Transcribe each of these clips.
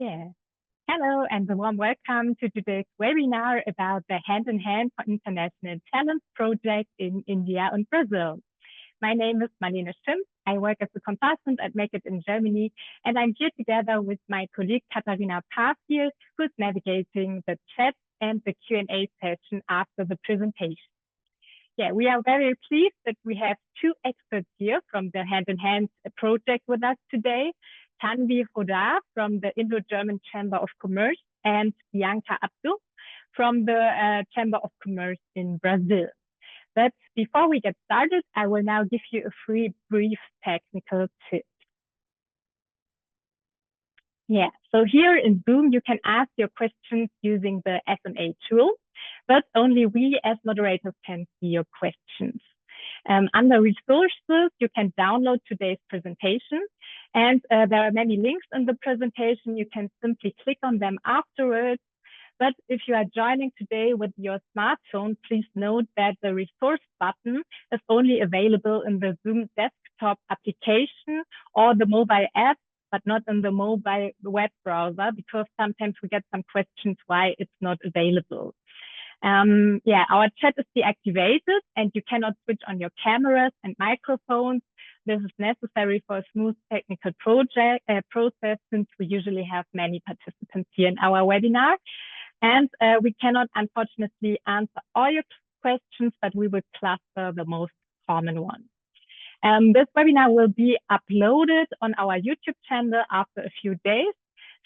Yeah. Hello and a warm welcome to today's webinar about the Hand in Hand for International Talent project in India and Brazil. My name is Marlene Schimpf. I work as a consultant at Make It in Germany, and I'm here together with my colleague Katharina Pastiel, who's navigating the chat and the Q&A session after the presentation. Yeah, we are very pleased that we have two experts here from the Hand in Hand project with us today. Tanvi Hodar from the Indo-German Chamber of Commerce and Bianca Abdu from the Chamber of Commerce in Brazil. But before we get started, I will now give you a brief technical tip. Yeah, so here in Zoom, you can ask your questions using the SMA tool, but only we as moderators can see your questions. Under resources, you can download today's presentation, and there are many links in the presentation. You can simply click on them afterwards. But if you are joining today with your smartphone, please note that the resource button is only available in the Zoom desktop application or the mobile app, but not in the mobile web browser, because sometimes we get some questions why it's not available. Yeah, our chat is deactivated and you cannot switch on your cameras and microphones. This is necessary for a smooth technical process, since we usually have many participants here in our webinar. And we cannot, unfortunately, answer all your questions, but we will cluster the most common ones. This webinar will be uploaded on our YouTube channel after a few days.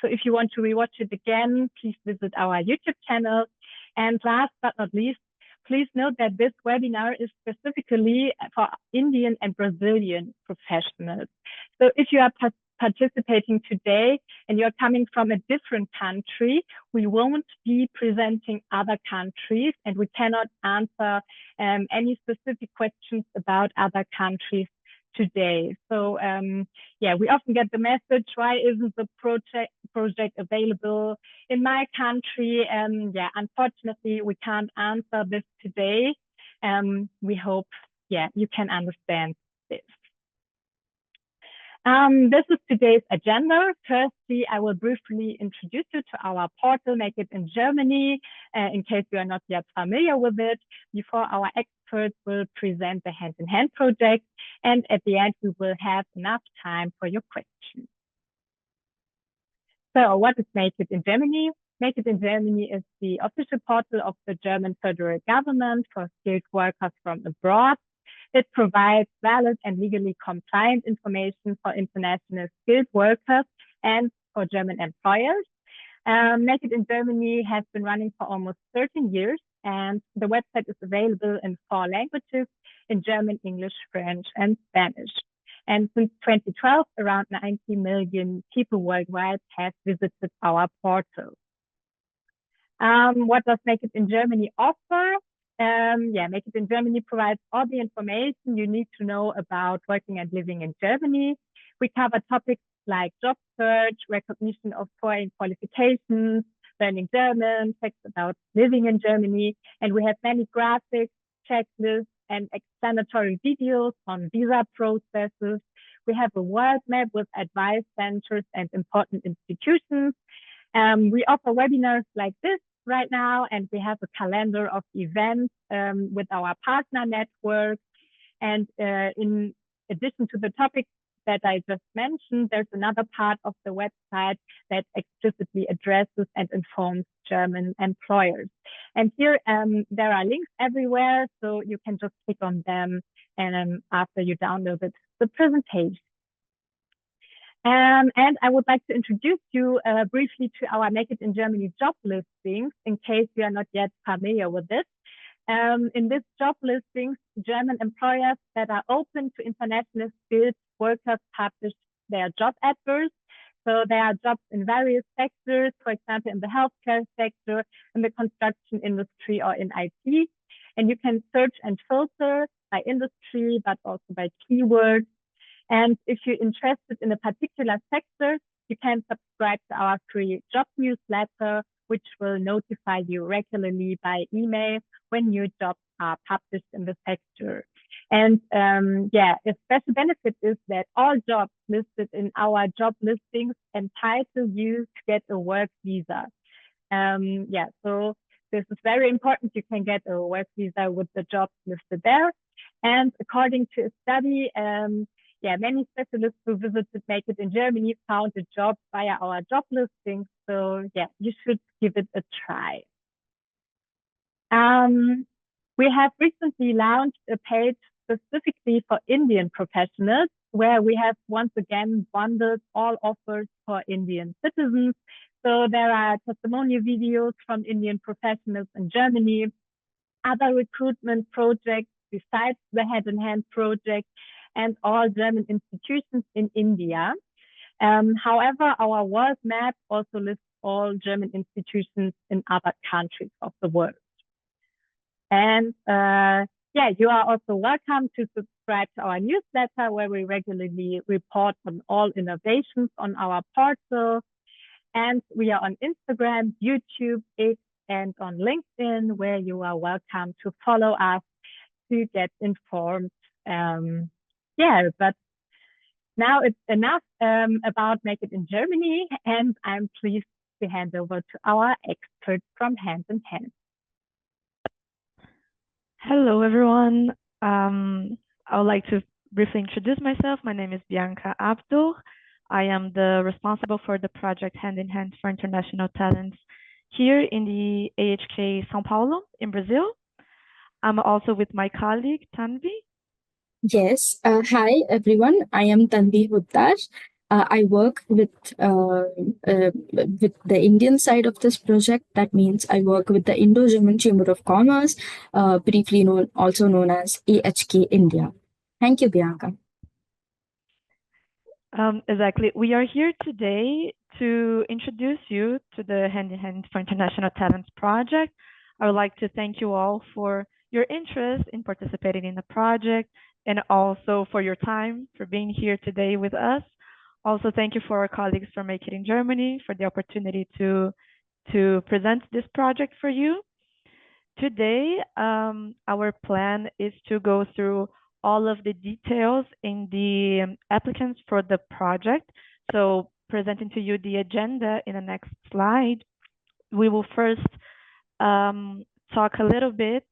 So if you want to rewatch it again, please visit our YouTube channel. And last but not least, please note that this webinar is specifically for Indian and Brazilian professionals. So if you are participating today and you're coming from a different country, we won't be presenting other countries, and we cannot answer any specific questions about other countries today. So yeah, we often get the message, why isn't the project available in my country? Yeah, unfortunately, we can't answer this today. We hope, yeah, you can understand this. This is today's agenda. Firstly, I will briefly introduce you to our portal, Make It in Germany, in case you are not yet familiar with it, before our experts will present the Hand in Hand project. And at the end, we will have enough time for your questions. So what is Make It in Germany? Make It in Germany is the official portal of the German federal government for skilled workers from abroad. It provides valid and legally compliant information for international skilled workers and for German employers. Make It in Germany has been running for almost 13 years, and the website is available in 4 languages, in German, English, French, and Spanish. And since 2012, around 90 million people worldwide have visited our portal. What does Make It in Germany offer? Yeah, Make It in Germany provides all the information you need to know about working and living in Germany. We cover topics like job search, recognition of foreign qualifications, learning German, facts about living in Germany, and we have many graphics, checklists, and explanatory videos on visa processes. We have a world map with advice centers and important institutions. We offer webinars like this right now, and we have a calendar of events with our partner network. And in addition to the topics that I just mentioned, there's another part of the website that explicitly addresses and informs German employers. And here there are links everywhere, so you can just click on them and after you downloaded the presentation. And I would like to introduce you briefly to our Make It in Germany job listings, in case you are not yet familiar with this. In this job listings, German employers that are open to international skilled workers publish their job adverts. So there are jobs in various sectors, for example, in the healthcare sector, in the construction industry, or in IT. And you can search and filter by industry, but also by keywords. And if you're interested in a particular sector, you can subscribe to our free job newsletter, which will notify you regularly by email when new jobs are published in the sector. And a special benefit is that all jobs listed in our job listings entitle you to get a work visa. So this is very important. You can get a work visa with the jobs listed there. And according to a study, many specialists who visited Make It in Germany found a job via our job listings. So you should give it a try. We have recently launched a page specifically for Indian professionals, where we have once again bundled all offers for Indian citizens. So there are testimonial videos from Indian professionals in Germany, other recruitment projects besides the Hand in Hand project, and all German institutions in India. However, our world map also lists all German institutions in other countries of the world. And you are also welcome to subscribe to our newsletter, where we regularly report on all innovations on our portal. And we are on Instagram, YouTube, X, and on LinkedIn, where you are welcome to follow us to get informed. But now it's enough about Make It in Germany, and I'm pleased to hand over to our expert from Hand in Hand. Hello, everyone. I would like to briefly introduce myself. My name is Bianca Abdul. I am the responsible for the project Hand in Hand for International Talents here in the AHK São Paulo in Brazil. I'm also with my colleague, Tanvi. Yes. Hi, everyone. I am Tanvi Huttar. I work with the Indian side of this project. That means I work with the Indo-German Chamber of Commerce, briefly also known as AHK India. Thank you, Bianca. Exactly. We are here today to introduce you to the Hand in Hand for International Talents project. I would like to thank you all for your interest in participating in the project, and also for your time, for being here today with us. Also, thank you for our colleagues from Make It in Germany for the opportunity to present this project for you. Today, our plan is to go through all of the details in the applicants for the project. So presenting to you the agenda in the next slide, we will first talk a little bit.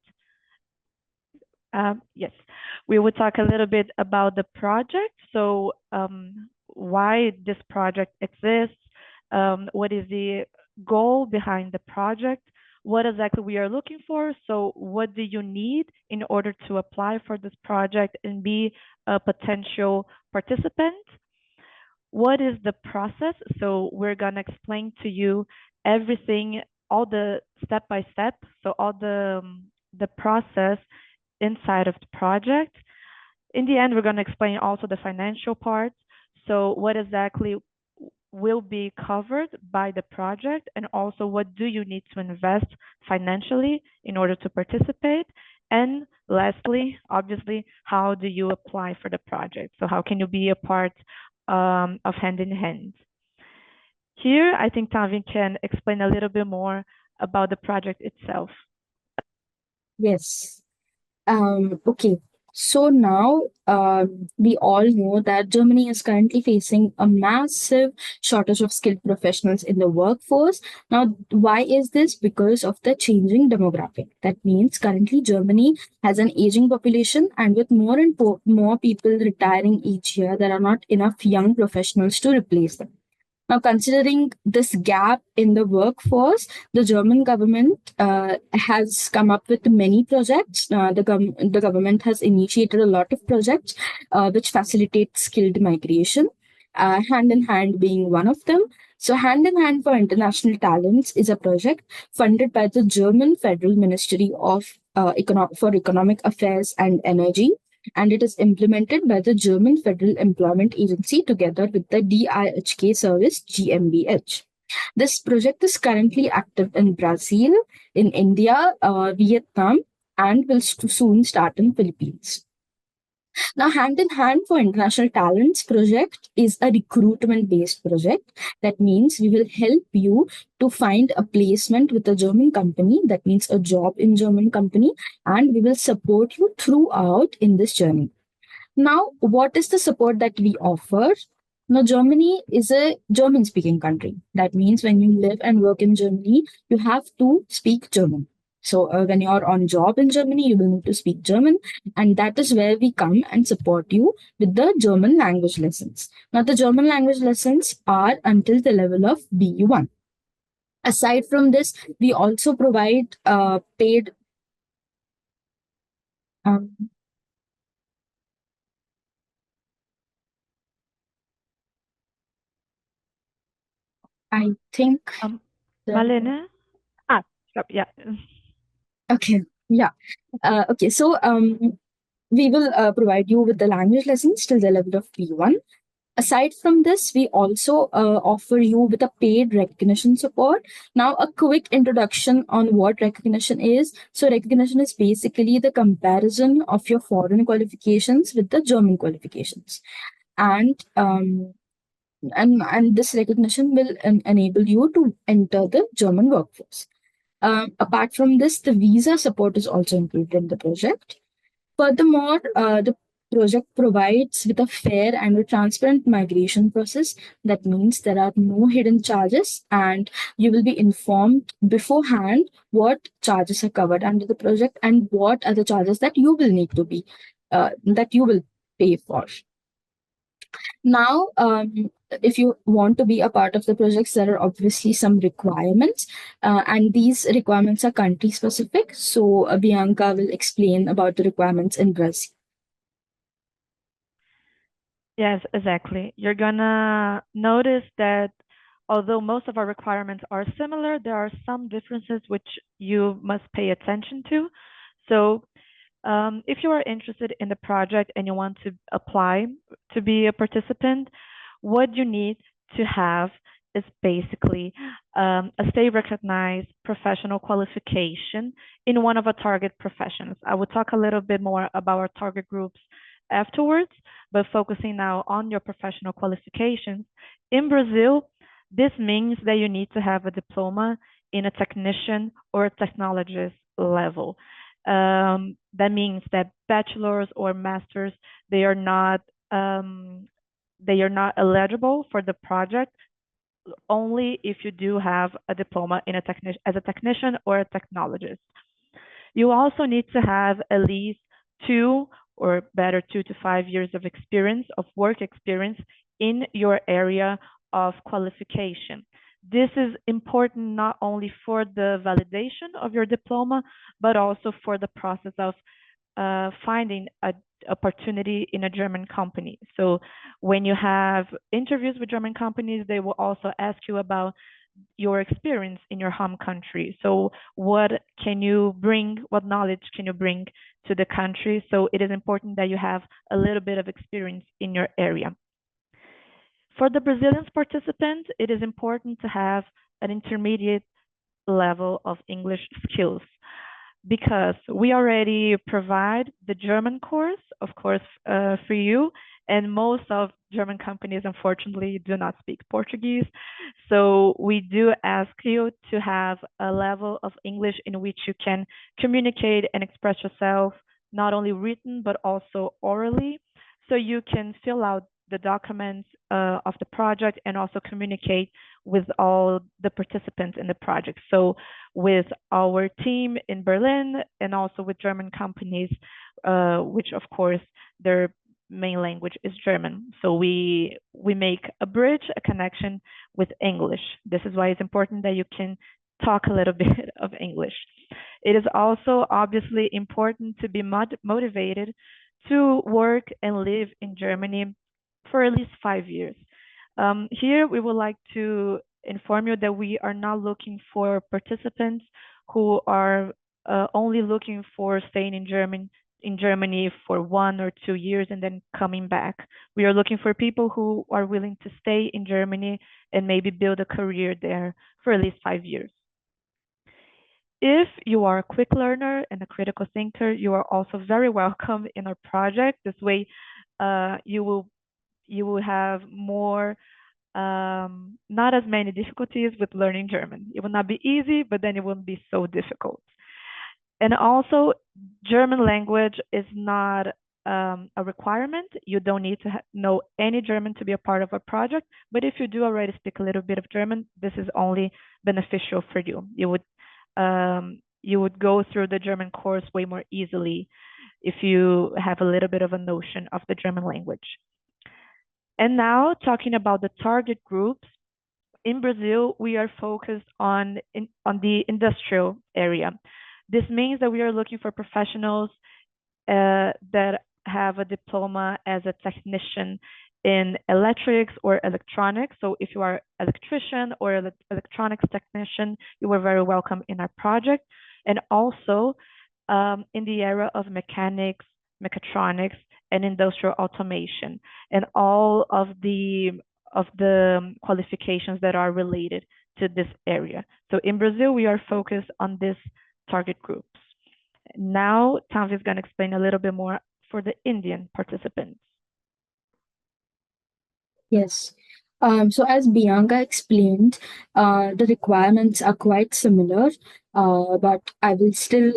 We will talk a little bit about the project. So why this project exists, what is the goal behind the project, what exactly we are looking for. So what do you need in order to apply for this project and be a potential participant? What is the process? So we're gonna explain to you everything, all the step-by-step, so all the process inside of the project. In the end, we're gonna explain also the financial part. So what exactly will be covered by the project, and also what do you need to invest financially in order to participate? And lastly, obviously, how do you apply for the project? So how can you be a part of Hand in Hand? Here, I think Tanvi can explain a little bit more about the project itself. Yes. Okay. So now we all know that Germany is currently facing a massive shortage of skilled professionals in the workforce. Now, why is this? Because of the changing demographic. That means currently Germany has an aging population, and with more and more people retiring each year, there are not enough young professionals to replace them. Now, considering this gap in the workforce, the German government has come up with many projects. The government has initiated a lot of projects which facilitate skilled migration, Hand in Hand being one of them. So, Hand in Hand for International Talents is a project funded by the German Federal Ministry of for Economic Affairs and Energy, and it is implemented by the German Federal Employment Agency together with the DIHK service GmbH. This project is currently active in Brazil, in India, Vietnam, and will soon start in Philippines. Now, Hand in Hand for International Talents project is a recruitment based project. That means we will help you to find a placement with a German company. That means a job in German company, and we will support you throughout in this journey. Now, what is the support that we offer? Now, Germany is a German speaking country. That means when you live and work in Germany, you have to speak German. So, when you're on job in Germany, you will need to speak German. And that is where we come and support you with the German language lessons. Now, the German language lessons are until the level of B1. Aside from this, we also provide paid. Um, I think. Malene? Stop. Yeah. Okay. Yeah. Okay. So we will provide you with the language lessons till the level of B1. Aside from this, we also offer you with a paid recognition support. Now, a quick introduction on what recognition is. So, recognition is basically the comparison of your foreign qualifications with the German qualifications, and this recognition will enable you to enter the German workforce. Apart from this, the visa support is also included in the project. Furthermore, the project provides with a fair and a transparent migration process. That means there are no hidden charges, and you will be informed beforehand what charges are covered under the project and what are the charges that you will need to be that you will pay for. Now, if you want to be a part of the projects, there are obviously some requirements, and these requirements are country specific. So, Bianca will explain about the requirements in Brazil. Yes, exactly. You're gonna notice that although most of our requirements are similar, there are some differences which you must pay attention to. So if you are interested in the project and you want to apply to be a participant, what you need to have is basically a state recognized professional qualification in one of our target professions. I will talk a little bit more about our target groups afterwards, but focusing now on your professional qualifications. In Brazil, this means that you need to have a diploma in a technician or a technologist level. That means that bachelor's or master's, they are not eligible for the project only if you do have a diploma in as a technician or a technologist. You also need to have at least 2 or better 2 to 5 years of experience, of work experience in your area of qualification. This is important not only for the validation of your diploma, but also for the process of finding an opportunity in a German company. So when you have interviews with German companies, they will also ask you about your experience in your home country. So what can you bring, what knowledge can you bring to the country? So it is important that you have a little bit of experience in your area. For the Brazilian participants, it is important to have an intermediate level of English skills because we already provide the German course, of course, for you. And most of German companies, unfortunately, do not speak Portuguese. So we do ask you to have a level of English in which you can communicate and express yourself, not only written, but also orally. So you can fill out the documents of the project and also communicate with all the participants in the project. So with our team in Berlin and also with German companies, which of course their main language is German. So we make a bridge, a connection with English. This is why it's important that you can talk a little bit of English. It is also obviously important to be motivated to work and live in Germany for at least 5 years. Here, we would like to inform you that we are not looking for participants who are only looking for staying in Germany for 1 or 2 years and then coming back. We are looking for people who are willing to stay in Germany and maybe build a career there for at least 5 years. If you are a quick learner and a critical thinker, you are also very welcome in our project. This way, you will have more not as many difficulties with learning German. It will not be easy, but then it won't be so difficult. And also, German language is not a requirement. You don't need to know any German to be a part of a project. But if you do already speak a little bit of German, this is only beneficial for you. You would go through the German course way more easily if you have a little bit of a notion of the German language. And now talking about the target groups, in Brazil, we are focused on the industrial area. This means that we are looking for professionals that have a diploma as a technician in electrics or electronics. So if you are an electrician or electronics technician, you are very welcome in our project. And also in the area of mechanics, mechatronics, and industrial automation, and all of the qualifications that are related to this area. So in Brazil, we are focused on this target groups. Now, Tanvi is going to explain a little bit more for the Indian participants. Yes. So as Bianca explained, the requirements are quite similar, but I will still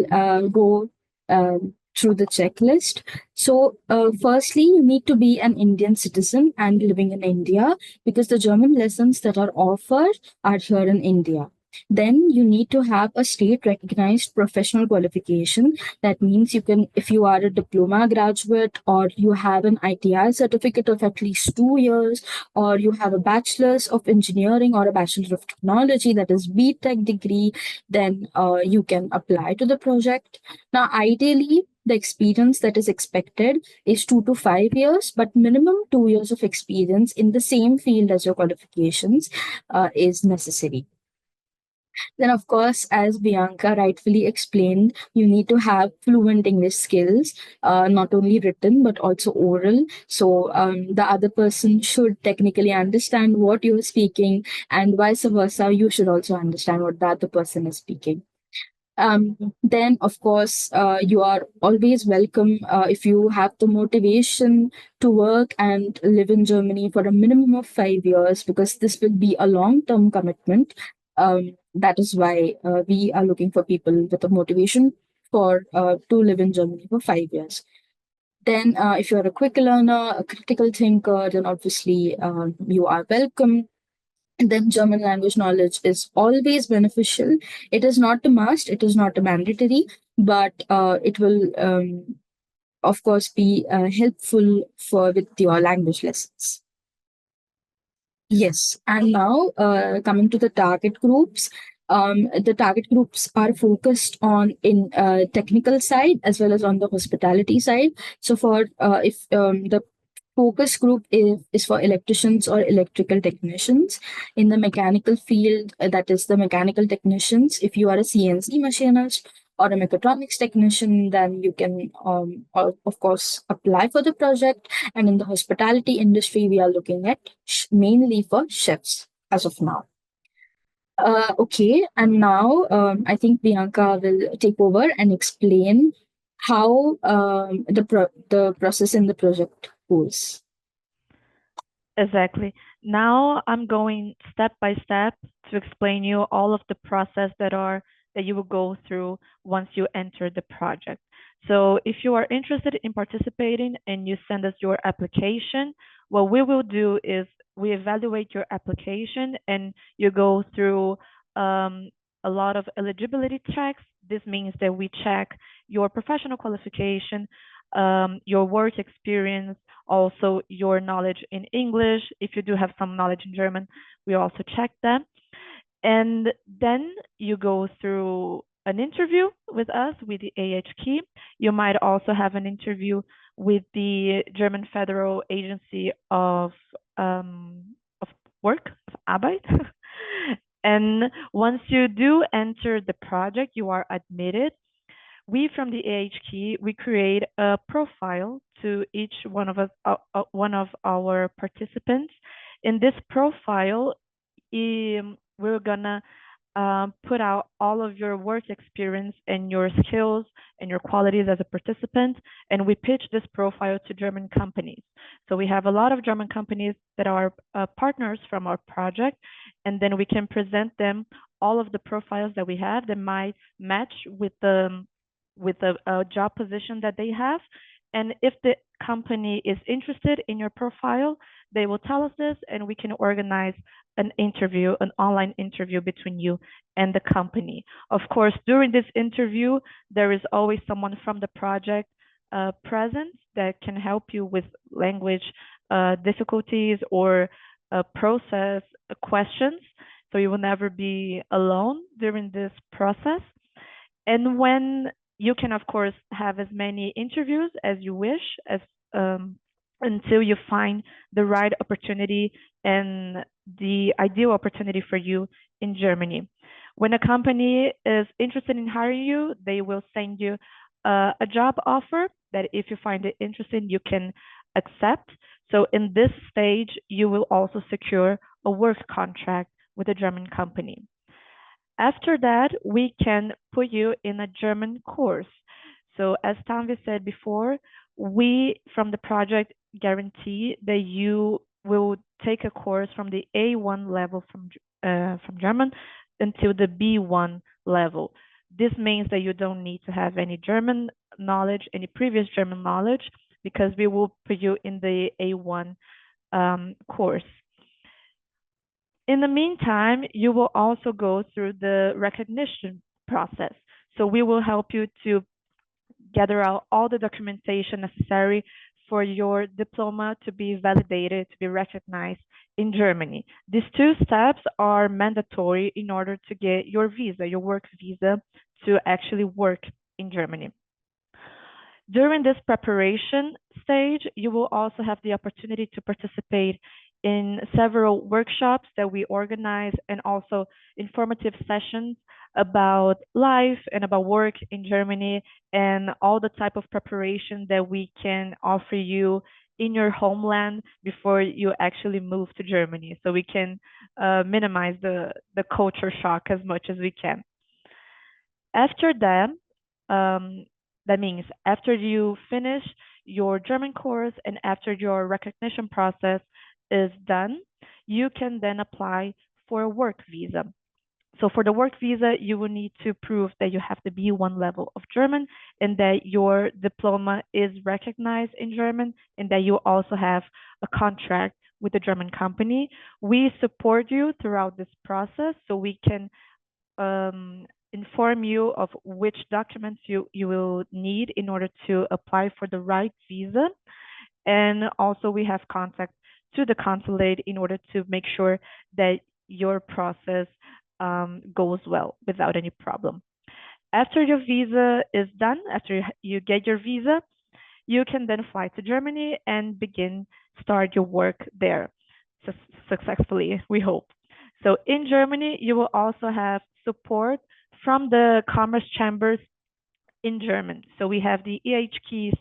go through the checklist. So, firstly, you need to be an Indian citizen and living in India because the German lessons that are offered are here in India. Then you need to have a state recognized professional qualification. That means you can, if you are a diploma graduate or you have an ITI certificate of at least 2 years, or you have a bachelor's of engineering or a bachelor of technology, that is BTech degree, then you can apply to the project. Now, ideally, the experience that is expected is 2 to 5 years, but minimum 2 years of experience in the same field as your qualifications is necessary. Then, of course, as Bianca rightfully explained, you need to have fluent English skills, not only written but also oral. So the other person should technically understand what you're speaking, and vice versa, you should also understand what the other person is speaking. Then, of course, you are always welcome if you have the motivation to work and live in Germany for a minimum of 5 years, because this will be a long term commitment. That is why we are looking for people with a motivation for to live in Germany for 5 years. Then, if you're a quick learner, a critical thinker, then obviously you are welcome. And then German language knowledge is always beneficial. It is not a must, it is not a mandatory, but it will, of course, be helpful for with your language lessons. Yes, and now coming to the target groups. The target groups are focused on in technical side as well as on the hospitality side. So for if the focus group is for electricians or electrical technicians. In the mechanical field, that is the mechanical technicians. If you are a CNC machinist or a mechatronics technician, then you can, of course, apply for the project. And in the hospitality industry, we are looking at mainly for chefs as of now. Okay, and now I think Bianca will take over and explain how the process in the project goes. Exactly. Now I'm going step by step to explain you all of the process that you will go through once you enter the project. So if you are interested in participating and you send us your application, what we will do is we evaluate your application and you go through a lot of eligibility checks. This means that we check your professional qualification, your work experience, also your knowledge in English. If you do have some knowledge in German, we also check that. And then you go through an interview with us, with the AHK. You might also have an interview with the German Federal Agency of Work, of Arbeit. And once you do enter the project, you are admitted. We from the AHK, we create a profile to each one of us, one of our participants. In this profile, we're gonna put out all of your work experience and your skills and your qualities as a participant, and we pitch this profile to German companies. So we have a lot of German companies that are partners from our project, and then we can present them all of the profiles that we have that might match with a job position that they have. And if the company is interested in your profile, they will tell us this, and we can organize an interview, an online interview between you and the company. Of course, during this interview, there is always someone from the project present that can help you with language difficulties or process questions. So you will never be alone during this process. And when you can, of course, have as many interviews as you wish, as until you find the right opportunity and the ideal opportunity for you in Germany. When a company is interested in hiring you, they will send you a job offer that if you find it interesting, you can accept. So in this stage, you will also secure a work contract with a German company. After that, we can put you in a German course. So as Tanvi said before, we from the project guarantee that you will take a course from the A1 level from German until the B1 level. This means that you don't need to have any German knowledge, any previous German knowledge, because we will put you in the A1 course. In the meantime, you will also go through the recognition process. So we will help you to gather out all the documentation necessary for your diploma to be validated, to be recognized in Germany. These two steps are mandatory in order to get your visa, your work visa, to actually work in Germany. During this preparation stage, you will also have the opportunity to participate in several workshops that we organize and also informative sessions about life and about work in Germany and all the type of preparation that we can offer you in your homeland before you actually move to Germany. So we can minimize the culture shock as much as we can. After that, that means after you finish your German course and after your recognition process is done, you can then apply for a work visa. So for the work visa, you will need to prove that you have the B1 level of German and that your diploma is recognized in German and that you also have a contract with a German company. We support you throughout this process so we can inform you of which documents you will need in order to apply for the right visa. And also we have contact to the consulate in order to make sure that your process goes well without any problem. After your visa is done, after you get your visa, you can then fly to Germany and start your work there successfully, we hope. So in Germany, you will also have support from the commerce chambers in German. So we have the EH keys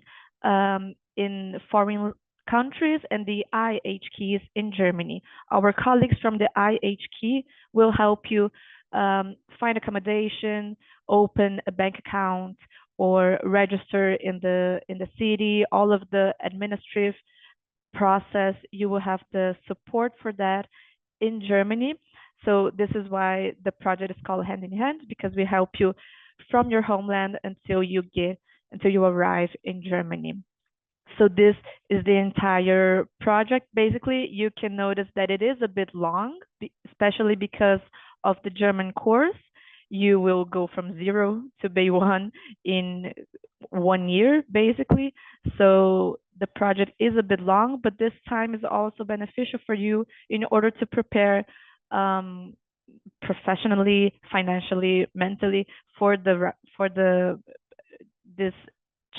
in foreign countries and the IH keys in Germany. Our colleagues from the IH key will help you find accommodation, open a bank account, or register in the city. All of the administrative process, you will have the support for that in Germany. So this is why the project is called Hand in Hand, because we help you from your homeland until you arrive in Germany. So this is the entire project. Basically, you can notice that it is a bit long, especially because of the German course. You will go from 0 to B1 in 1 year, basically. So the project is a bit long, but this time is also beneficial for you in order to prepare professionally, financially, mentally for this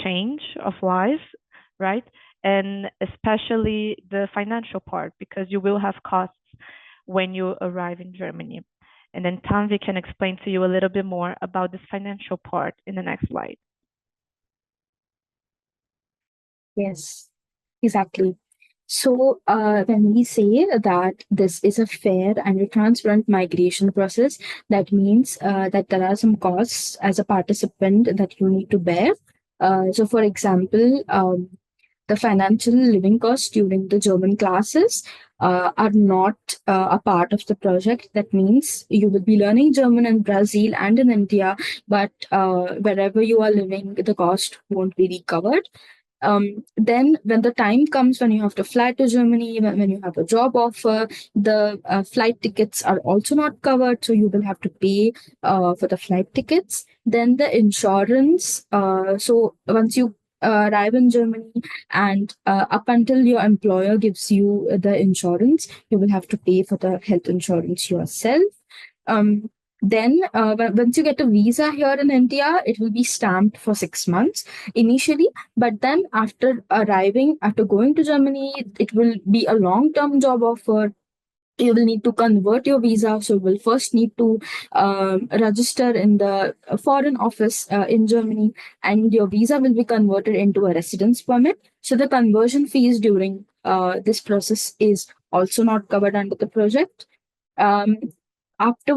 change of life, right? And especially the financial part, because you will have costs when you arrive in Germany. And then Tanvi can explain to you a little bit more about this financial part in the next slide. Yes, exactly. So, when we say that this is a fair and a transparent migration process, that means that there are some costs as a participant that you need to bear. So, for example, the financial living costs during the German classes are not a part of the project. That means you will be learning German in Brazil and in India, but wherever you are living, the cost won't be recovered. Then when the time comes when you have to fly to Germany, when you have a job offer, the flight tickets are also not covered, so you will have to pay for the flight tickets. Then the insurance. So once you arrive in Germany and up until your employer gives you the insurance, you will have to pay for the health insurance yourself. Um, then, once you get a visa here in India, it will be stamped for 6 months initially. But then, after going to Germany, it will be a long-term job offer. You will need to convert your visa. So, you will first need to register in the foreign office in Germany, and your visa will be converted into a residence permit. So, the conversion fees during this process is also not covered under the project. um, After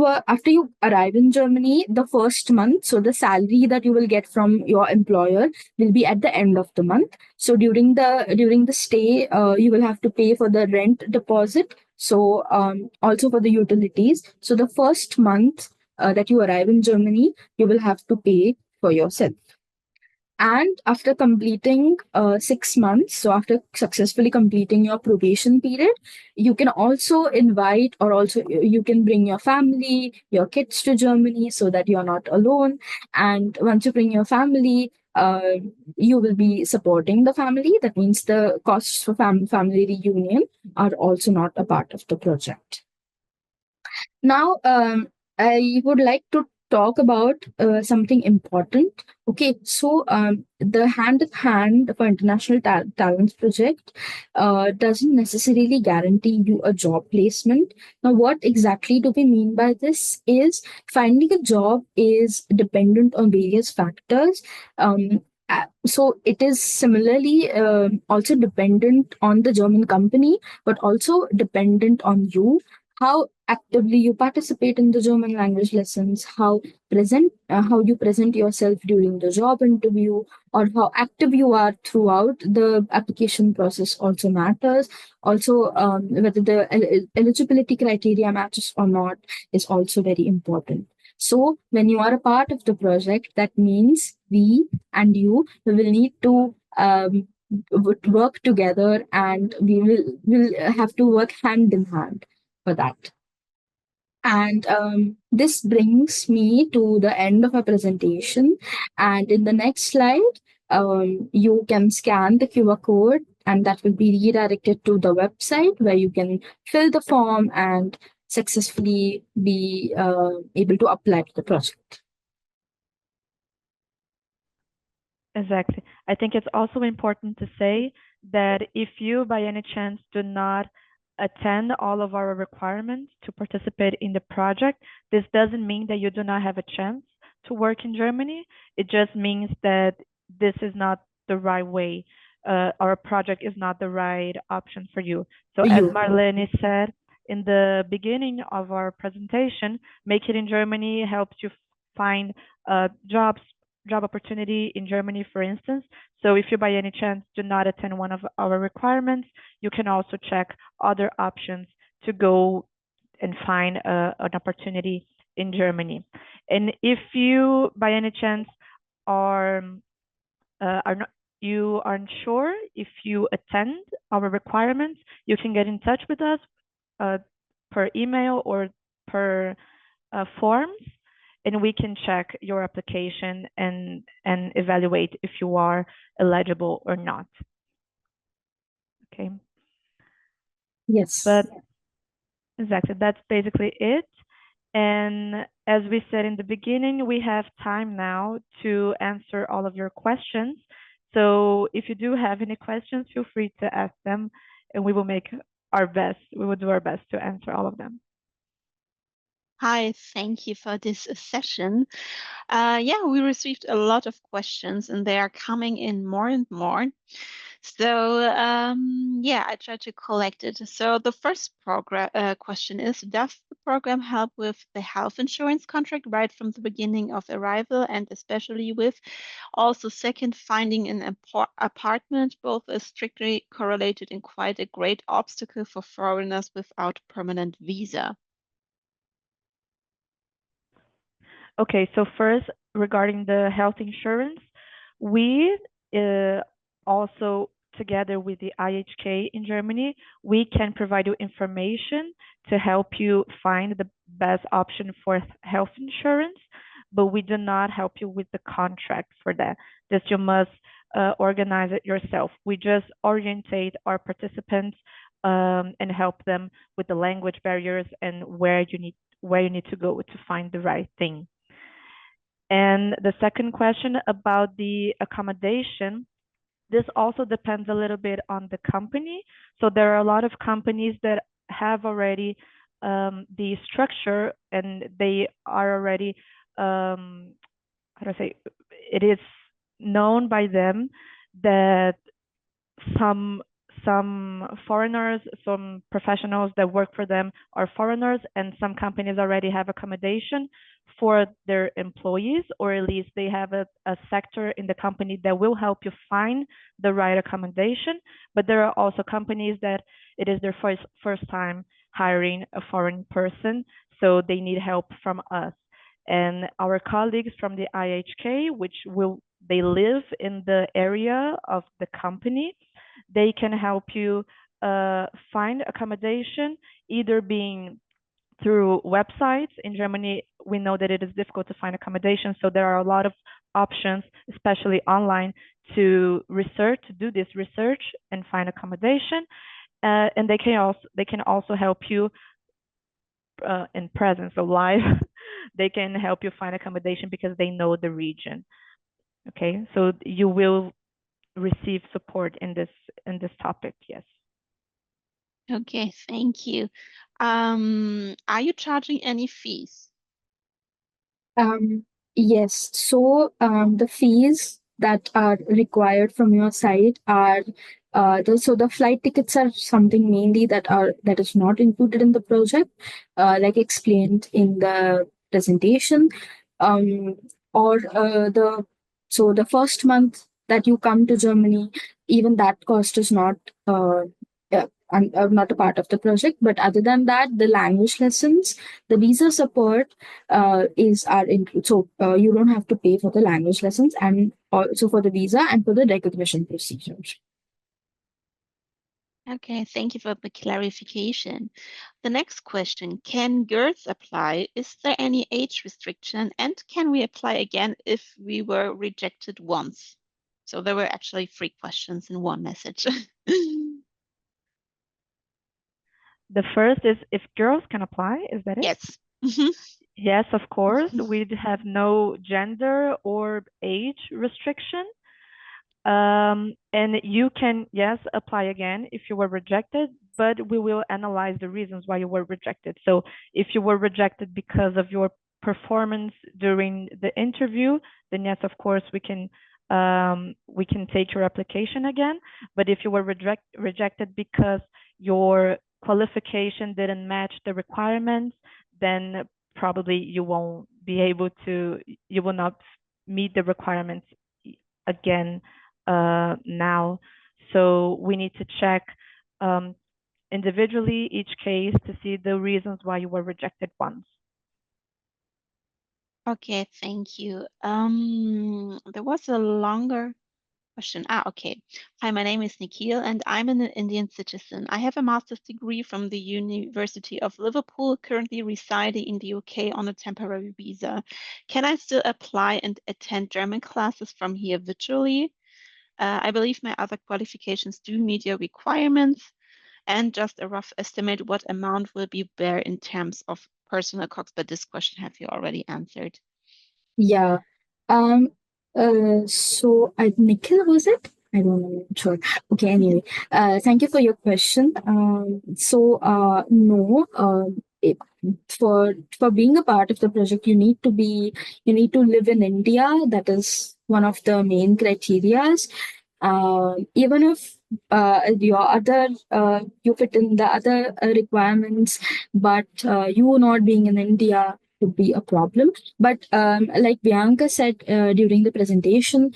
you arrive in Germany, the first month, so the salary that you will get from your employer will be at the end of the month. So during the stay, you will have to pay for the rent deposit. So also for the utilities. So the first month that you arrive in Germany, you will have to pay for yourself. And after completing 6 months, so after successfully completing your probation period, you can also invite, or also you can bring your family, your kids to Germany so that you're not alone. And once you bring your family, you will be supporting the family. That means the costs for family reunion are also not a part of the project. Now, I would like to talk about something important. Okay, so the Hand in Hand for International Talents Project doesn't necessarily guarantee you a job placement. Now, what exactly do we mean by this? Is finding a job is dependent on various factors. So it is similarly also dependent on the German company, but also dependent on you, how actively you participate in the German language lessons, how you present yourself during the job interview, or how active you are throughout the application process also matters. Also, whether the eligibility criteria matches or not is also very important. So, when you are a part of the project, that means we will need to work together, and will have to work hand in hand for that. And this brings me to the end of our presentation. And in the next slide, you can scan the QR code, and that will be redirected to the website where you can fill the form and successfully be able to apply to the project. Exactly. I think it's also important to say that if you, by any chance, do not attend all of our requirements to participate in the project, this doesn't mean that you do not have a chance to work in Germany. It just means that this is not the right way. Our project is not the right option for you. So, as Marlene said in the beginning of our presentation, Make It in Germany helps you find jobs, job opportunity in Germany, for instance. So if you by any chance do not attend one of our requirements, you can also check other options to go and find an opportunity in Germany. And if you by any chance are not, you aren't sure if you attend our requirements, you can get in touch with us per email or per forms, and we can check your application and evaluate if you are eligible or not. Okay. Yes. But exactly, that's basically it. And as we said in the beginning, we have time now to answer all of your questions. So if you do have any questions, feel free to ask them, and we will make our best. We will do our best to answer all of them. Hi, thank you for this session. Yeah, we received a lot of questions and they are coming in more and more. So yeah, I tried to collect it. So the first program question is, does the program help with the health insurance contract right from the beginning of arrival, and especially with also second finding an apartment? Both is strictly correlated and quite a great obstacle for foreigners without permanent visa. Okay, so first, regarding the health insurance, we also, together with the IHK in Germany, we can provide you information to help you find the best option for health insurance, but we do not help you with the contract for that. This you must organize it yourself. We just orientate our participants and help them with the language barriers and where you need to go to find the right thing. And the second question about the accommodation, this also depends a little bit on the company. So there are a lot of companies that have already the structure, and they are already, how do I say, it is known by them that some foreigners, some professionals that work for them are foreigners, and some companies already have accommodation for their employees, or at least they have a sector in the company that will help you find the right accommodation. But there are also companies that it is their first time hiring a foreign person, so they need help from us. And our colleagues from the IHK, they live in the area of the company, they can help you find accommodation, either being through websites. In Germany, we know that it is difficult to find accommodation, so there are a lot of options, especially online, to do this research and find accommodation. And they can also help you in presence, so live. They can help you find accommodation because they know the region. Okay, so you will receive support in this topic. Yes. Okay, thank you. Are you charging any fees? Yes. So the fees that are required from your side are the flight tickets are something mainly that is not included in the project, like explained in the presentation. Um, or the first month that you come to Germany, even that cost is not not a part of the project. But other than that, the language lessons, the visa support are included. So you don't have to pay for the language lessons and also for the visa and for the recognition procedures. Okay, thank you for the clarification. The next question, can girls apply? Is there any age restriction? And can we apply again if we were rejected once? So there were actually 3 questions in one message. The first is if girls can apply, is that it? Yes. Yes, of course. We have no gender or age restriction. And you can, yes, apply again if you were rejected, but we will analyze the reasons why you were rejected. So if you were rejected because of your performance during the interview, then yes, of course, we can take your application again. But if you were rejected because your qualification didn't match the requirements, then probably you will not meet the requirements again now. So we need to check individually each case to see the reasons why you were rejected once. Okay, thank you. There was a longer question. Okay. Hi, my name is Nikhil and I'm an Indian citizen. I have a master's degree from the University of Liverpool, currently residing in the UK on a temporary visa. Can I still apply and attend German classes from here virtually? I believe my other qualifications do meet your requirements, and just a rough estimate what amount will be there in terms of personal costs, but this question have you already answered. Yeah. So Nikhil, was it? I don't know. I'm sure. Okay. Anyway, thank you for your question. No. It, for being a part of the project, you need to live in India. That is one of the main criterias. Even if you fit in the other requirements, but you not being in India could be a problem. But like Bianca said during the presentation,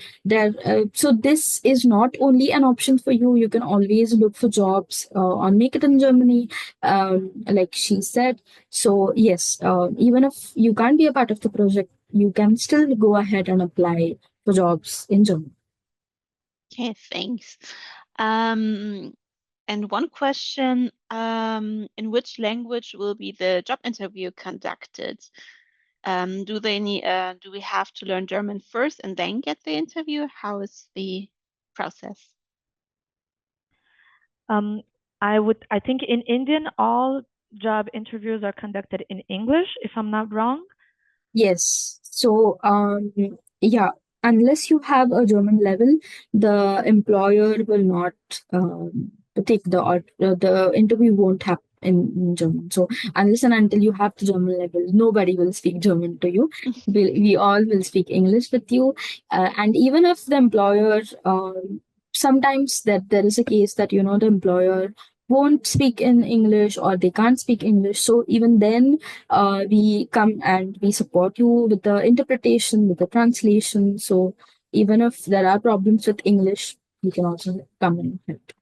so this is not only an option for you. You can always look for jobs on Make It in Germany, like she said. So yes, even if you can't be a part of the project, you can still go ahead and apply for jobs in Germany. Okay, thanks. And one question, in which language will be the job interview conducted? Do we have to learn German first and then get the interview? How is the process? I think in Indian, all job interviews are conducted in English, if I'm not wrong. Yes. So, yeah, unless you have a German level, the employer will not take the interview won't happen in German. So, unless and until you have the German level, nobody will speak German to you. We all will speak English with you. And even if the employer, sometimes that there is a case that, the employer won't speak in English or they can't speak English. So, even then, we come and we support you with the interpretation, with the translation. So even if there are problems with English, you can also come and help.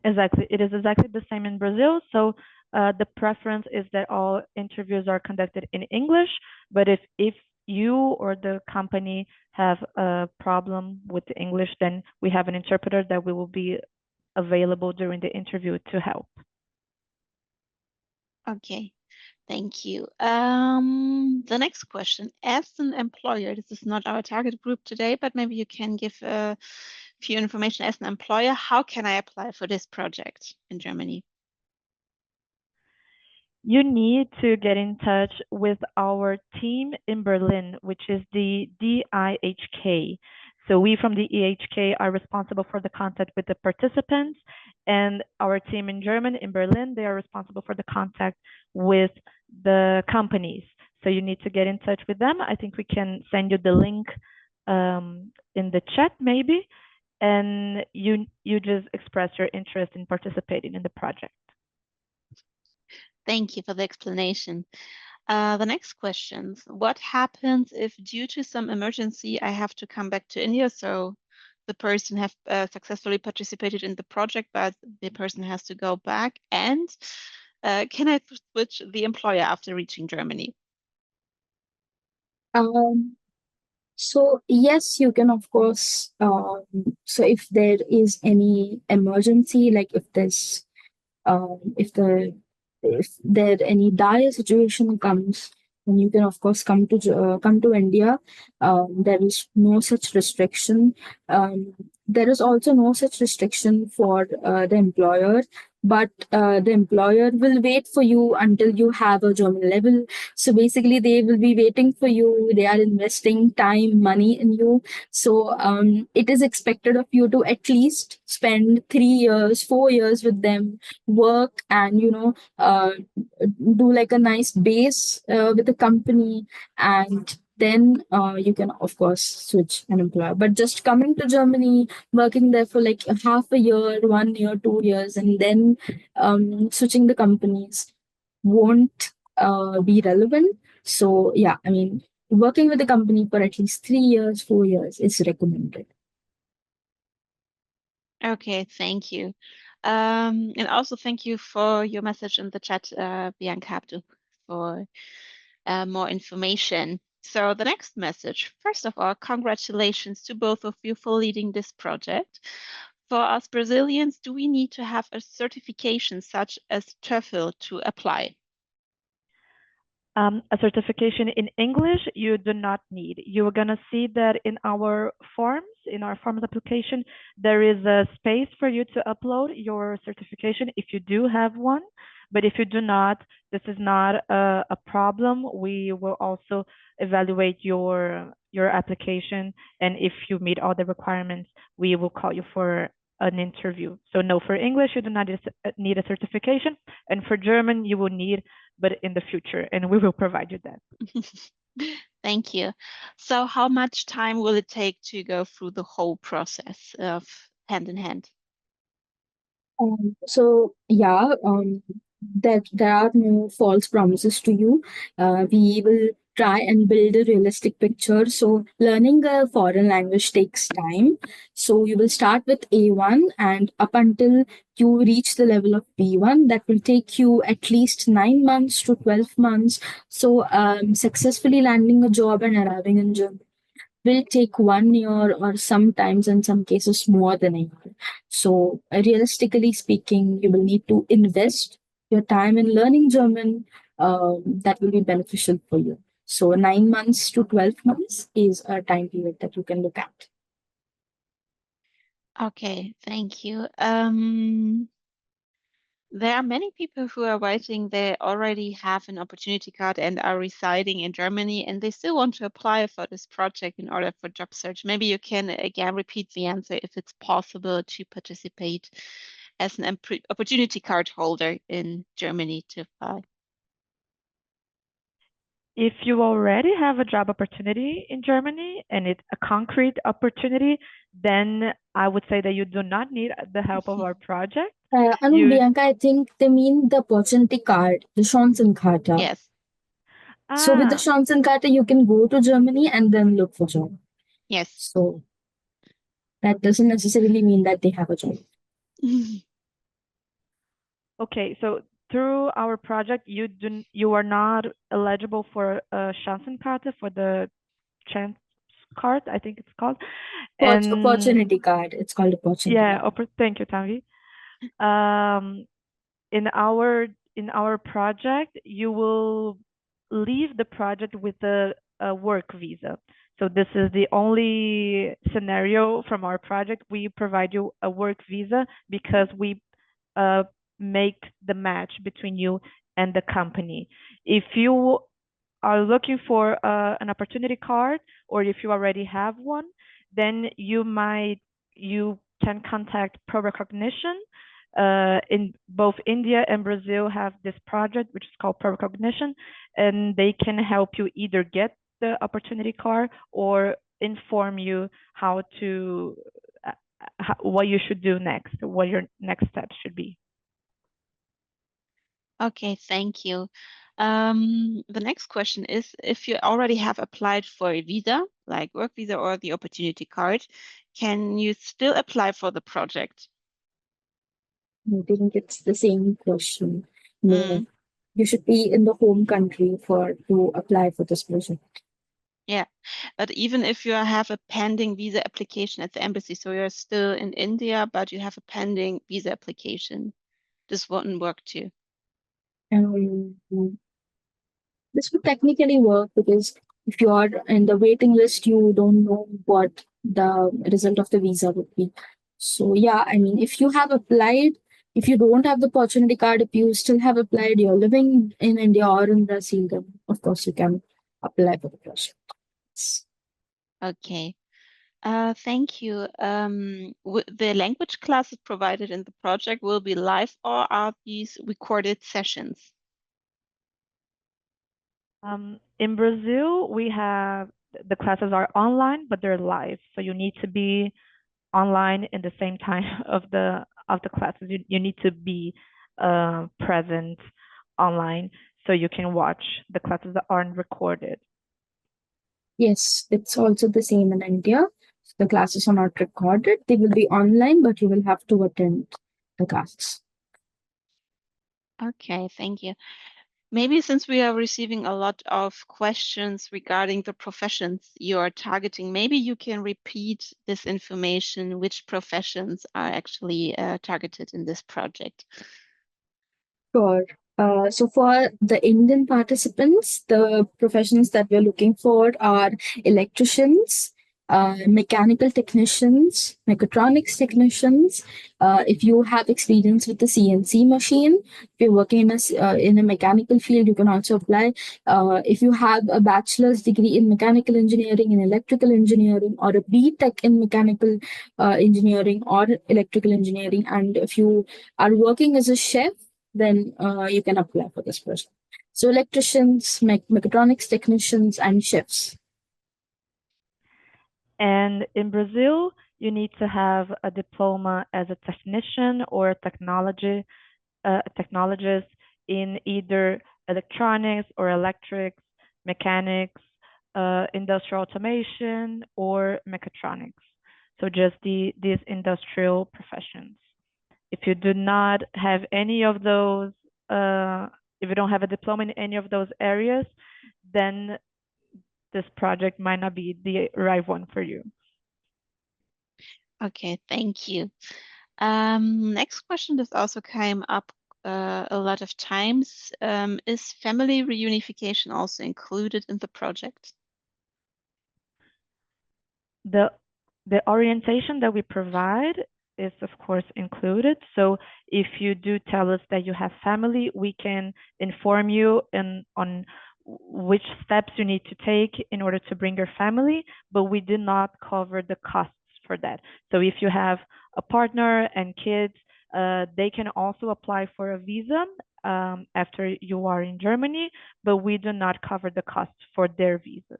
Exactly. It is exactly the same in Brazil. So the preference is that all interviews are conducted in English. But if you or the company have a problem with the English, then we have an interpreter that will be available during the interview to help. Okay, thank you. The next question, as an employer, this is not our target group today, but maybe you can give a few information as an employer. How can I apply for this project in Germany? You need to get in touch with our team in Berlin, which is the DIHK. So we from the EHK are responsible for the contact with the participants, and our team in German in Berlin, they are responsible for the contact with the companies. So you need to get in touch with them. I think we can send you the link in the chat maybe, and you just express your interest in participating in the project. Thank you for the explanation. The next questions. What happens if due to some emergency I have to come back to India? So the person have successfully participated in the project, but the person has to go back. And can I switch the employer after reaching Germany? So yes, you can of course. So if there is any emergency, like if there any dire situation comes, then you can of course come to India. There is no such restriction. There is also no such restriction for the employer, but the employer will wait for you until you have a German level. So basically, they will be waiting for you. They are investing time, money in you. So it is expected of you to at least spend 3 years, 4 years with them, work, and do like a nice base with the company, and then you can of course switch an employer. But just coming to Germany, working there for like half a year, 1 year, 2 years, and then switching the companies won't be relevant. So yeah, I mean, working with the company for at least 3 years, 4 years is recommended. Okay, thank you. And also thank you for your message in the chat, Bianca Abdu, for more information. So the next message, first of all, congratulations to both of you for leading this project. For us Brazilians, do we need to have a certification such as TOEFL to apply? A certification in English, you do not need. You are going to see that in our forms application, there is a space for you to upload your certification if you do have one. But if you do not, this is not a problem. We will also evaluate your application, and if you meet all the requirements, we will call you for an interview. So no, for English, you do not need a certification, and for German, you will need, but in the future, and we will provide you that. Thank you. So how much time will it take to go through the whole process of hand in hand? So yeah, that there are no false promises to you. We will try and build a realistic picture. So learning a foreign language takes time. So you will start with A1 and up until you reach the level of B1, that will take you at least 9 months to 12 months. So successfully landing a job and arriving in Germany will take 1 year or sometimes in some cases more than a year. So realistically speaking, you will need to invest your time in learning German. That will be beneficial for you. So 9 months to 12 months is a time period that you can look at. Okay, thank you. There are many people who are writing they already have an opportunity card and are residing in Germany, and they still want to apply for this project in order for job search. Maybe you can again repeat the answer if it's possible to participate as an opportunity card holder in Germany to apply. If you already have a job opportunity in Germany and it's a concrete opportunity, then I would say that you do not need the help of our project. Anu, Bianca, I think they mean the opportunity card, the Chancenkarte. Yes. So with the Chancenkarte, you can go to Germany and then look for job. Yes. So that doesn't necessarily mean that they have a job. Okay, so through our project, you are not eligible for a Chancenkarte, for the chance card, I think it's called. Opportunity card. It's called opportunity. Yeah, thank you, Tanvi. In our project, you will leave the project with a work visa. So this is the only scenario from our project. We provide you a work visa because we make the match between you and the company. If you are looking for an opportunity card, or if you already have one, then you can contact Pro Recognition. In both India and Brazil have this project, which is called Pro Recognition, and they can help you either get the opportunity card or inform you how to what you should do next, what your next steps should be. Okay, thank you. The next question is, if you already have applied for a visa, like work visa or the opportunity card, can you still apply for the project? I think it's the same question. No, you should be in the home country to apply for this project. Yeah, but even if you have a pending visa application at the embassy, so you're still in India, but you have a pending visa application, this wouldn't work too. This would technically work because if you are in the waiting list, you don't know what the result of the visa would be. So yeah, I mean, if you have applied, if you don't have the opportunity card, if you still have applied, you're living in India or in Brazil, then of course you can apply for the project. Okay. Thank you. The language classes provided in the project will be live, or are these recorded sessions? In Brazil, we have the classes are online, but they're live. So you need to be online in the same time of the classes. You need to be present online so you can watch the classes that aren't recorded. Yes, it's also the same in India. The classes are not recorded. They will be online, but you will have to attend the classes. Okay, thank you. Maybe since we are receiving a lot of questions regarding the professions you are targeting, maybe you can repeat this information, which professions are actually targeted in this project. Sure. So for the Indian participants, the professions that we're looking for are electricians, mechanical technicians, mechatronics technicians. If you have experience with the CNC machine, if you're working in a mechanical field, you can also apply. If you have a bachelor's degree in mechanical engineering and electrical engineering, or a BTech in mechanical engineering or electrical engineering, and if you are working as a chef, then you can apply for this project. So electricians, mechatronics technicians, and chefs. And in Brazil, you need to have a diploma as a technician or a technologist in either electronics or electrics, mechanics, industrial automation, or mechatronics. So just these industrial professions. If you do not have any of those, if you don't have a diploma in any of those areas, then this project might not be the right one for you. Okay, thank you. Next question that also came up a lot of times. Is family reunification also included in the project? The orientation that we provide is of course included. So if you do tell us that you have family, we can inform you on which steps you need to take in order to bring your family, but we do not cover the costs for that. So if you have a partner and kids, they can also apply for a visa after you are in Germany, but we do not cover the costs for their visas.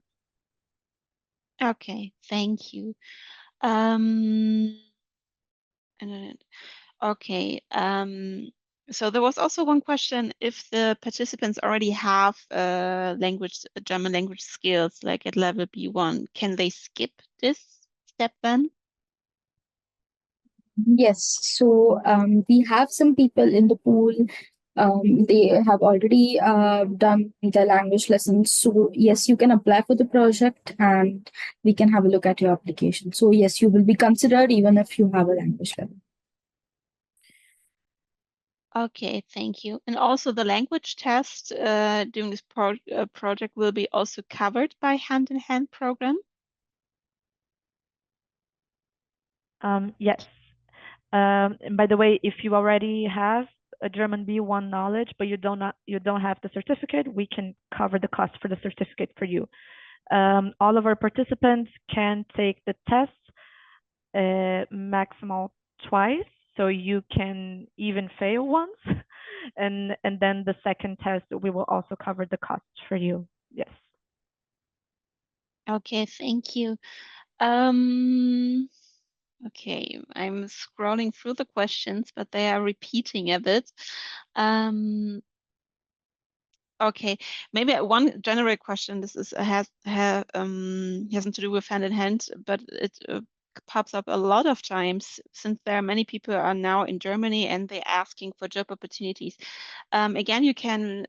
Okay, thank you. And okay. So there was also one question: if the participants already have German language skills, like at level B1, can they skip this step then? Yes, so we have some people in the pool. They have already done the language lessons. So yes, you can apply for the project, and we can have a look at your application. So yes, you will be considered even if you have a language level. Okay, thank you. And also the language test during this project will be also covered by hand-in-hand program? Yes. And by the way, if you already have a German B1 knowledge, but you don't have the certificate, we can cover the cost for the certificate for you. All of our participants can take the test maximal twice, so you can even fail once, and then the second test we will also cover the cost for you. Yes. Okay, thank you. Okay, I'm scrolling through the questions, but they are repeating a bit. Okay, maybe one general question. This is hasn't to do with hand in hand, but it pops up a lot of times since there are many people are now in Germany and they're asking for job opportunities. Again, you can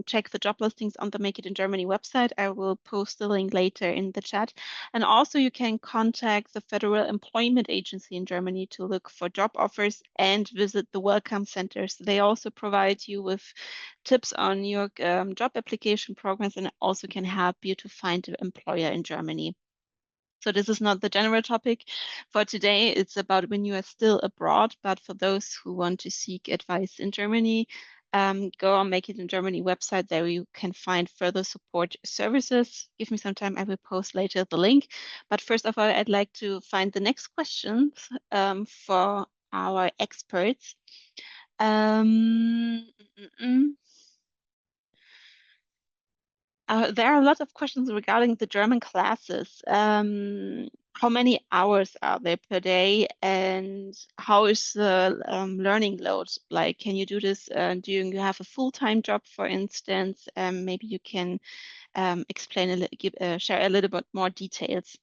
check the job listings on the Make It in Germany website. I will post the link later in the chat. And also you can contact the Federal Employment Agency in Germany to look for job offers and visit the welcome centers. They also provide you with tips on your job application programs and also can help you to find an employer in Germany. So this is not the general topic for today. It's about when you are still abroad, but for those who want to seek advice in Germany, go on Make It in Germany website. There you can find further support services. Give me some time. I will post later the link. But first of all, I'd like to find the next questions for our experts. Um, mm, mm, mm. There are a lot of questions regarding the German classes. How many hours are there per day, and how is the learning load? Like, can you do this? Do you have a full-time job, for instance? Maybe you can explain a little, share a little bit more details.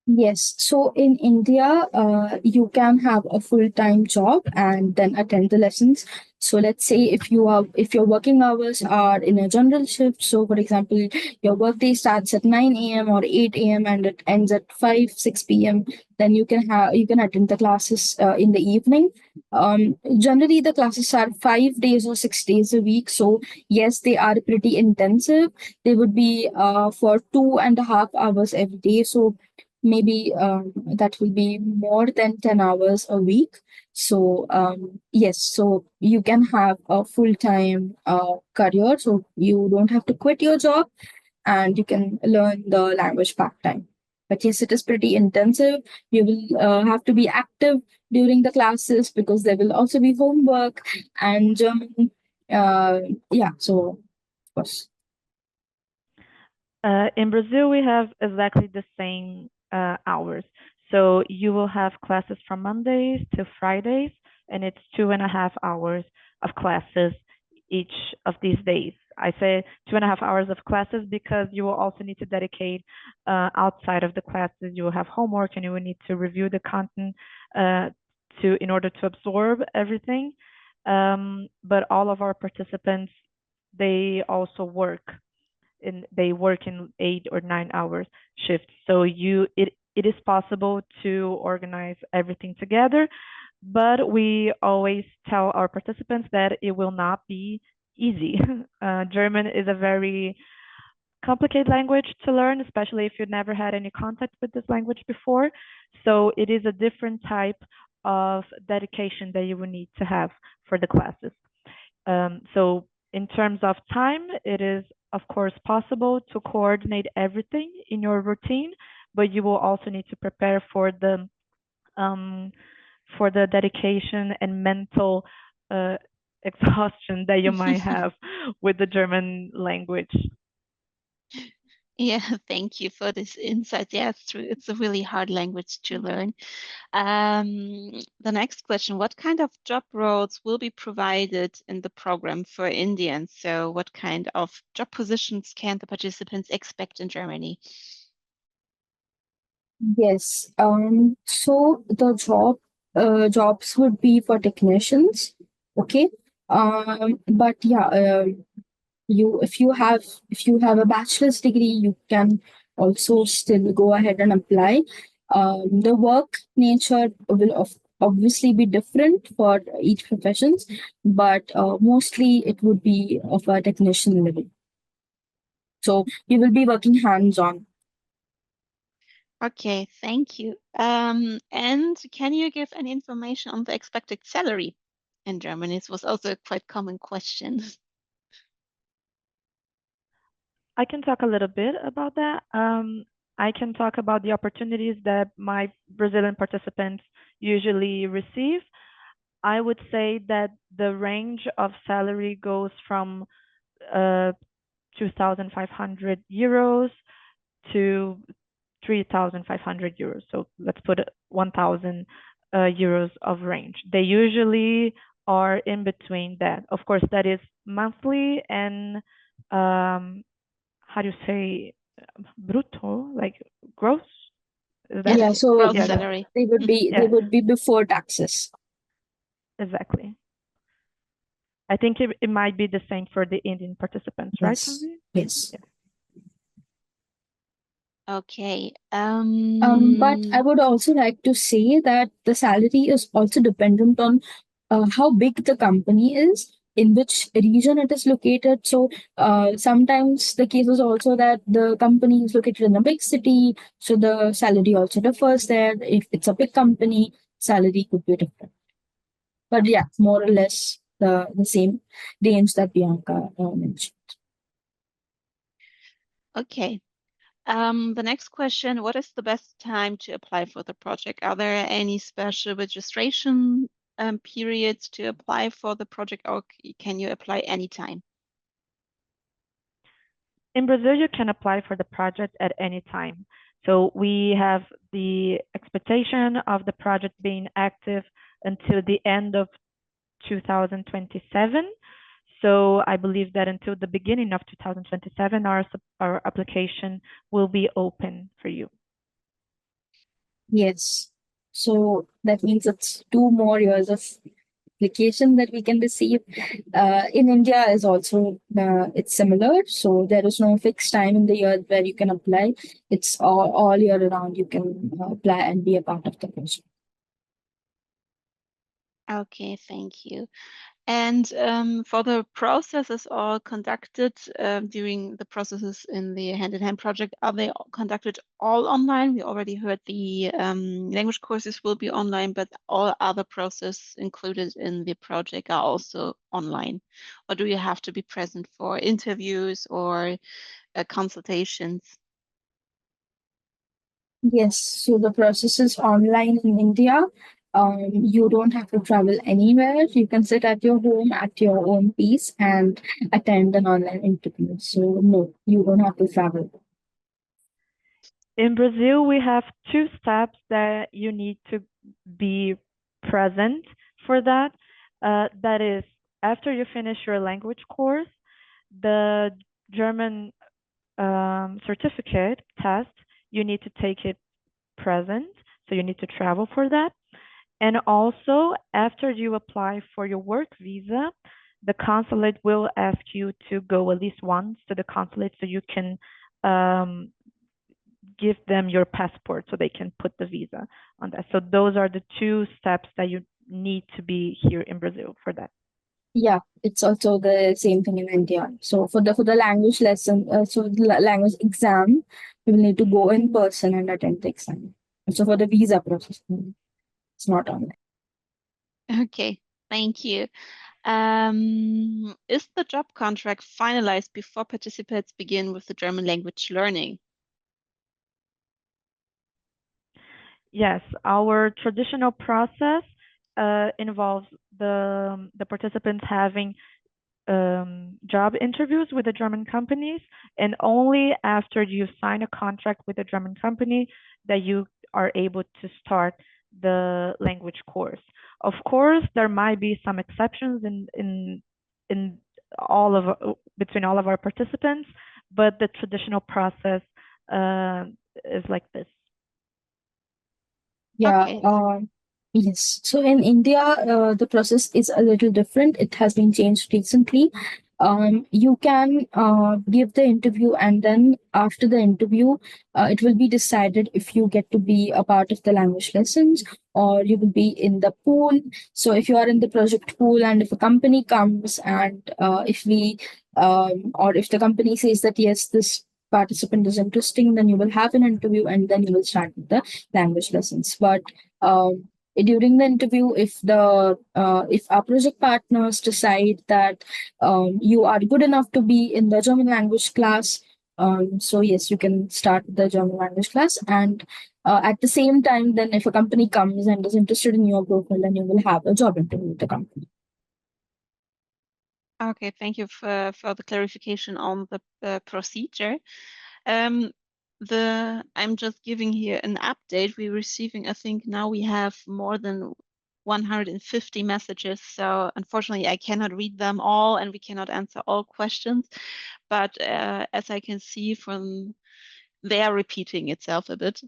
Yes, so in India, you can have a full-time job and then attend the lessons. So let's say if your working hours are in a general shift, so for example, your workday starts at 9 a.m. or 8 a.m. and it ends at 5, 6 p.m., then you can attend the classes in the evening. Generally the classes are 5 days or 6 days a week. So yes, they are pretty intensive. They would be for 2.5 hours every day. So maybe that will be more than 10 hours a week. So yes, so you can have a full-time career, so you don't have to quit your job and you can learn the language part-time. But yes, it is pretty intensive. You will have to be active during the classes because there will also be homework, and German Yeah, so of course. In Brazil, we have exactly the same hours. So you will have classes from Mondays to Fridays, and it's 2.5 hours of classes each of these days. I say 2.5 hours of classes because you will also need to dedicate outside of the classes. You will have homework, and you will need to review the content in order to absorb everything. But all of our participants, they also work in 8 or 9 hours shifts. So it is possible to organize everything together, but we always tell our participants that it will not be easy. German is a very complicated language to learn, especially if you've never had any contact with this language before. So it is a different type of dedication that you will need to have for the classes. So in terms of time, it is of course possible to coordinate everything in your routine, but you will also need to prepare for the dedication and mental uh, exhaustion that you might have with the German language. Yeah, thank you for this insight. Yeah, it's true. It's a really hard language to learn. The next question, what kind of job roles will be provided in the program for Indians? So what kind of job positions can the participants expect in Germany? Yes. So the jobs would be for technicians. Okay. But yeah, you if you have a bachelor's degree, you can also still go ahead and apply. The work nature will obviously be different for each professions, but mostly it would be of a technician level. So you will be working hands on. Okay, thank you. And can you give any information on the expected salary in Germany? This was also a quite common question. I can talk a little bit about that. I can talk about the opportunities that my Brazilian participants usually receive. I would say that the range of salary goes from 2,500 euros to 3,500 euros. So let's put 1,000 euros of range. They usually are in between that. Of course, that is monthly and how do you say brutto, like gross? Is that Yeah, Yes, so gross yeah, that, salary. they yeah, would be before taxes. exactly. I think it might be the same for the Indian participants, right, Yes. Tanvi? Yes. Yeah. Okay. But I would also like to say that the salary is also dependent on how big the company is, in which region it is located. So sometimes the case is also that the company is located in a big city, so the salary also differs there. If it's a big company, salary could be different. But yeah, more or less the same range that Bianca mentioned. Okay. The next question, what is the best time to apply for the project? Are there any special registration periods to apply for the project, or can you apply anytime? In Brazil, you can apply for the project at any time. So we have the expectation of the project being active until the end of 2027. So I believe that until the beginning of 2027, our application will be open for you. Yes. So that means it's 2 more years of application that we can receive. In India is also it's similar. So there is no fixed time in the year where you can apply. It's all year around you can apply and be a part of the project. Okay, thank you. And for the processes all conducted during the processes in the hand-in-hand project, are they conducted all online? We already heard the language courses will be online, but all other processes included in the project are also online. Or do you have to be present for interviews or consultations? Yes. So the process is online in India. You don't have to travel anywhere. You can sit at your home at your own pace and attend an online interview. So no, you don't have to travel. In Brazil, we have two steps that you need to be present for that. That is, after you finish your language course, the German certificate test, you need to take it present. So you need to travel for that. And also, after you apply for your work visa, the consulate will ask you to go at least once to the consulate so you can give them your passport so they can put the visa on that. So those are the two steps that you need to be here in Brazil for that. Yeah, it's also the same thing in India. So for the language lesson, language exam, you will need to go in person and attend the exam. So for the visa process, it's not online. Okay, thank you. Is the job contract finalized before participants begin with the German language learning? Yes, our traditional process involves the participants having job interviews with the German companies, and only after you sign a contract with a German company that you are able to start the language course. Of course, there might be some exceptions in all of between all of our participants, but the traditional process is like this. Yeah. Okay. Yes. So in India, the process is a little different. It has been changed recently. You can give the interview, and then after the interview, it will be decided if you get to be a part of the language lessons or you will be in the pool. So if you are in the project pool, and if a company comes and or if the company says that yes, this participant is interesting, then you will have an interview and then you will start with the language lessons. But during the interview, if our project partners decide that you are good enough to be in the German language class, so yes, you can start the German language class. And at the same time, then if a company comes and is interested in your profile, then you will have a job interview with the company. Okay, thank you for the clarification on the procedure. I'm just giving here an update. We're receiving, I think now we have more than 150 messages. So unfortunately, I cannot read them all and we cannot answer all questions. But as I can see from they are repeating itself a bit.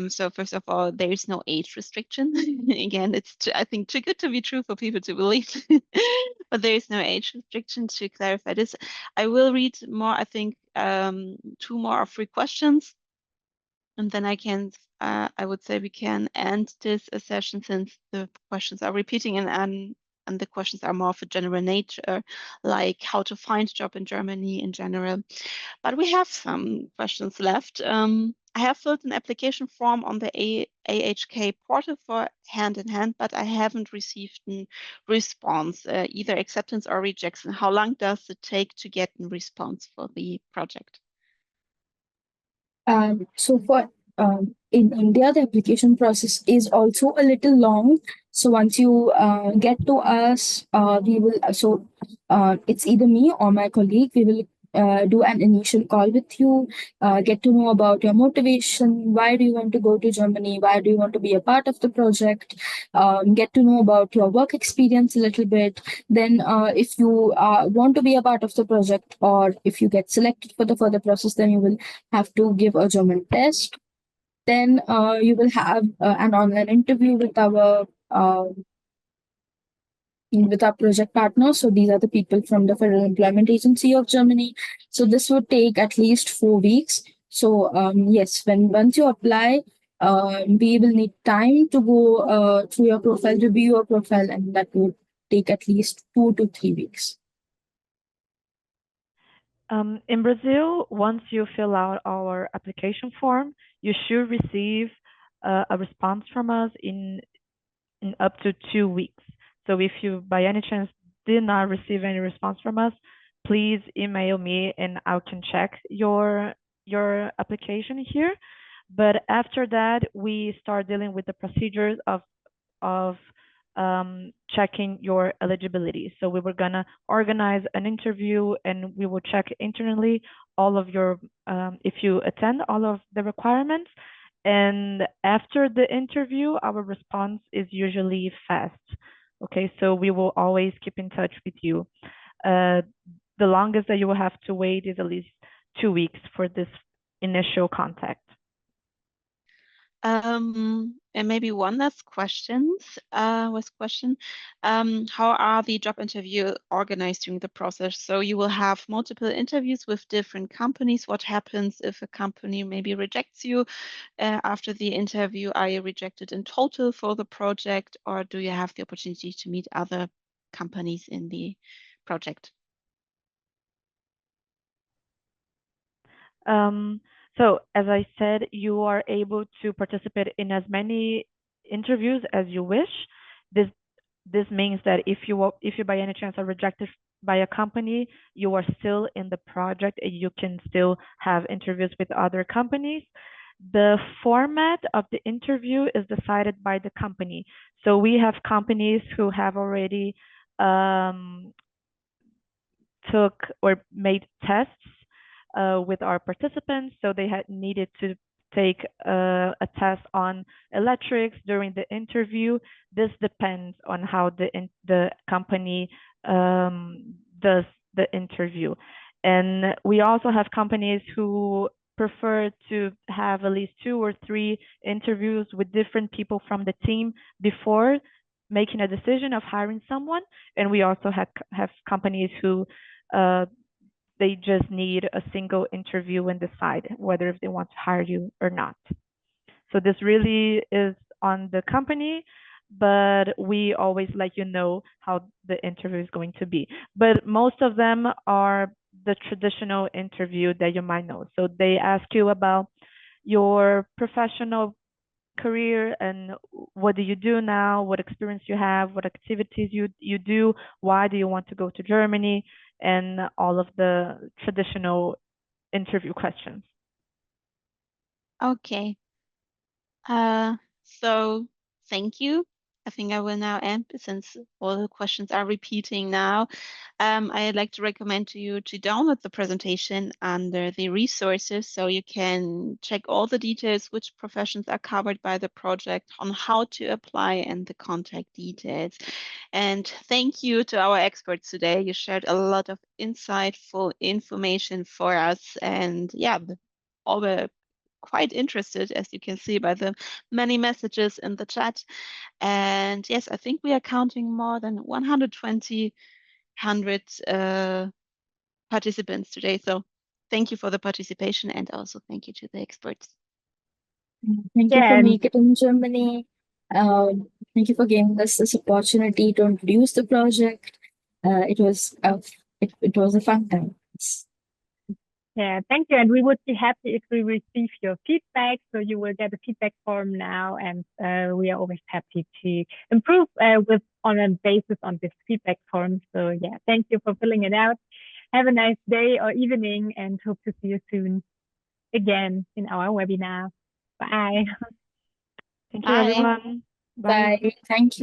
So first of all, there is no age restriction. Again, it's I think too good to be true for people to believe, but there is no age restriction to clarify this. I will read more, I think, two more or three questions, and then I would say we can end this session since the questions are repeating and the questions are more of a general nature, like how to find a job in Germany in general. But we have some questions left. I have filled an application form on the AHK portal for hand in hand, but I haven't received a response, either acceptance or rejection. How long does it take to get a response for the project? So for in India, the application process is also a little long. So once you get to us, we will. It's either me or my colleague. We will do an initial call with you, get to know about your motivation. Why do you want to go to Germany? Why do you want to be a part of the project? Get to know about your work experience a little bit. Then, if you want to be a part of the project, or if you get selected for the further process, then you will have to give a German test. Then you will have an online interview with our project partners. So these are the people from the Federal Employment Agency of Germany. So this would take at least 4 weeks. So yes, once you apply, we will need time to go through your profile, review your profile, and that would take at least 2 to 3 weeks. In Brazil, once you fill out our application form, you should receive a response from us in up to 2 weeks. So if you by any chance did not receive any response from us, please email me and I can check your application here. But after that, we start dealing with the procedures of of checking your eligibility. So we were gonna organize an interview, and we will check internally all of your, if you attend all of the requirements. And after the interview, our response is usually fast. Okay, so we will always keep in touch with you. The longest that you will have to wait is at least 2 weeks for this initial contact. And maybe one last question. How are the job interview organized during the process? So you will have multiple interviews with different companies. What happens if a company maybe rejects you after the interview? Are you rejected in total for the project, or do you have the opportunity to meet other companies in the project? So as I said, you are able to participate in as many interviews as you wish. This means that if you by any chance are rejected by a company, you are still in the project and you can still have interviews with other companies. The format of the interview is decided by the company. So we have companies who have already took or made tests with our participants. So they had needed to take a test on electrics during the interview. This depends on how the company does the interview. And we also have companies who prefer to have at least 2 or 3 interviews with different people from the team before making a decision of hiring someone. And we also have companies who they just need a single interview and decide whether if they want to hire you or not. So this really is on the company, but we always let you know how the interview is going to be. But most of them are the traditional interview that you might know. So they ask you about your professional career and what do you do now, what experience you have, what activities you do, why do you want to go to Germany, and all of the traditional interview questions. Okay. So thank you. I think I will now end since all the questions are repeating now. I'd like to recommend to you to download the presentation under the resources so you can check all the details, which professions are covered by the project, on how to apply, and the contact details. And thank you to our experts today. You shared a lot of insightful information for us. And yeah, all were quite interested, as you can see by the many messages in the chat. And yes, I think we are counting more than 120 participants today. So thank you for the participation, and also thank you to the experts. Thank you Yeah, for and Make It in Germany. Thank you for giving us this opportunity to introduce the project. It was a fun time. yeah, thank you. And we would be happy if we receive your feedback. So you will get a feedback form now, and we are always happy to improve on a basis on this feedback form. So yeah, thank you for filling it out. Have a nice day or evening, and hope to see you soon again in our webinar. Bye. Thank you, Bye. everyone. Bye. Bye. Thank you.